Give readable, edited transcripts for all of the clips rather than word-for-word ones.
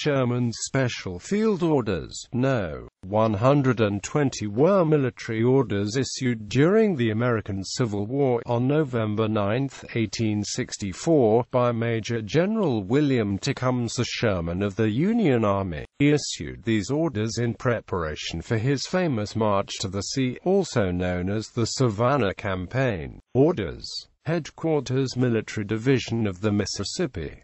Sherman's Special Field Orders. No. 120 were military orders issued during the American Civil War. On November 9, 1864, by Major General William Tecumseh Sherman of the Union Army. He issued these orders in preparation for his famous March to the Sea, also known as the Savannah Campaign. Orders. Headquarters Military Division of the Mississippi.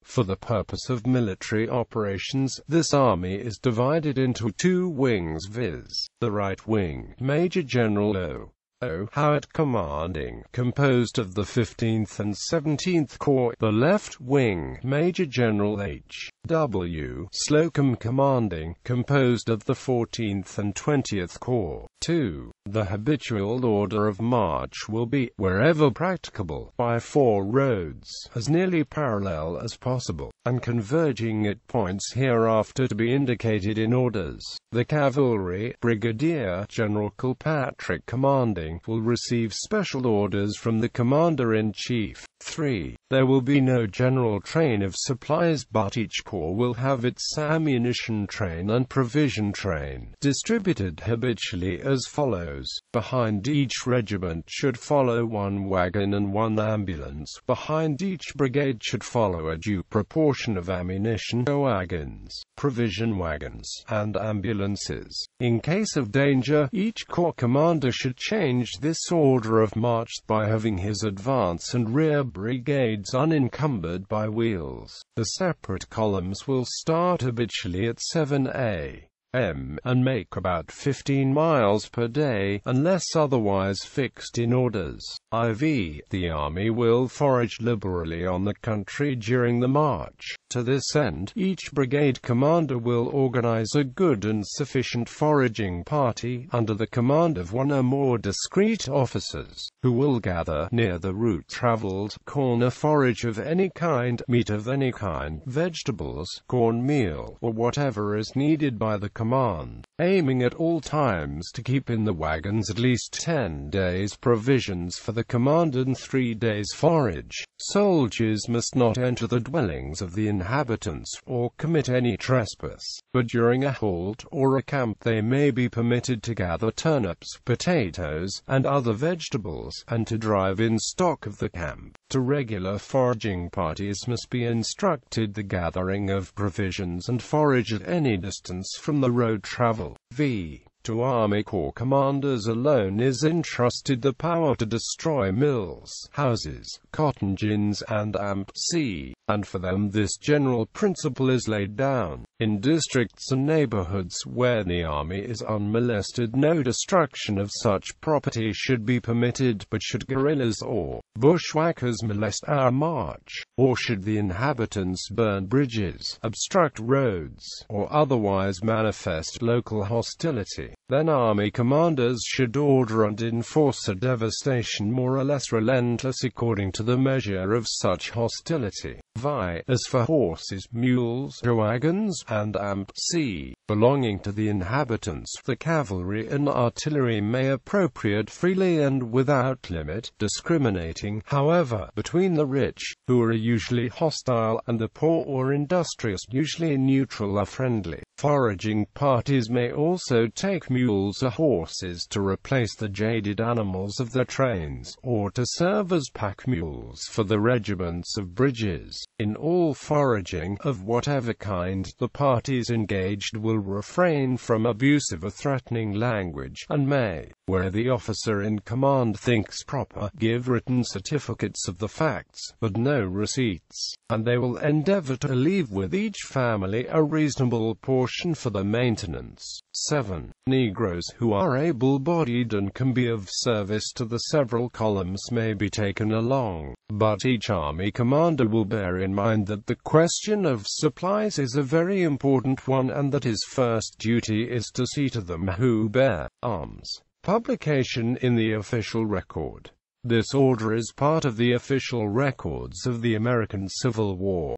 For the purpose of military operations, this army is divided into two wings, viz. the right wing, Major General O. Howard commanding, composed of the 15th and 17th Corps; the left wing, Major General H. W. Slocum commanding, composed of the 14th and 20th Corps. 2. The habitual order of march will be, wherever practicable, by 4 roads, as nearly parallel as possible, and converging at points hereafter to be indicated in orders. The cavalry, Brigadier General Kilpatrick commanding, will receive special orders from the Commander-in-Chief. 3. There will be no general train of supplies, but each corps will have its ammunition train and provision train, distributed habitually as follows. Behind each regiment should follow 1 wagon and 1 ambulance. Behind each brigade should follow a due proportion of ammunition wagons, provision wagons, and ambulances. In case of danger, each corps commander should change this order of march by having his advance and rear brigades unencumbered by wheels. The separate columns will start habitually at 7 a.m. and make about 15 miles per day, unless otherwise fixed in orders. The Army will forage liberally on the country during the march. To this end, each brigade commander will organize a good and sufficient foraging party, under the command of 1 or more discreet officers, who will gather, near the route traveled, corn or forage of any kind, meat of any kind, vegetables, corn meal, or whatever is needed by the command, aiming at all times to keep in the wagons at least 10 days' provisions for the command and 3 days' forage. Soldiers must not enter the dwellings of the inhabitants, or commit any trespass, but during a halt or a camp they may be permitted to gather turnips, potatoes, and other vegetables, and to drive in stock of the camp. To regular foraging parties must be instructed the gathering of provisions and forage at any distance from the road travel. To Army Corps commanders alone is entrusted the power to destroy mills, houses, cotton gins, and and for them this general principle is laid down. In districts and neighborhoods where the army is unmolested, no destruction of such property should be permitted, but should guerrillas or bushwhackers molest our march, or should the inhabitants burn bridges, obstruct roads, or otherwise manifest local hostility, then army commanders should order and enforce a devastation more or less relentless according to the measure of such hostility. As for horses, mules, wagons, and belonging to the inhabitants, the cavalry and artillery may appropriate freely and without limit, discriminating, however, between the rich, who are usually hostile, and the poor or industrious, usually neutral or friendly. Foraging parties may also take mules or horses to replace the jaded animals of their trains, or to serve as pack mules for the regiments of bridges. In all foraging, of whatever kind, the parties engaged will refrain from abusive or threatening language, and may, where the officer in command thinks proper, give written certificates of the facts, but no receipts, and they will endeavor to leave with each family a reasonable portion for the maintenance. 7. Negroes who are able-bodied and can be of service to the several columns may be taken along, but each army commander will bear in mind that the question of supplies is a very important one, and that his first duty is to see to them who bear arms. Publication in the official record. This order is part of the official records of the American Civil War.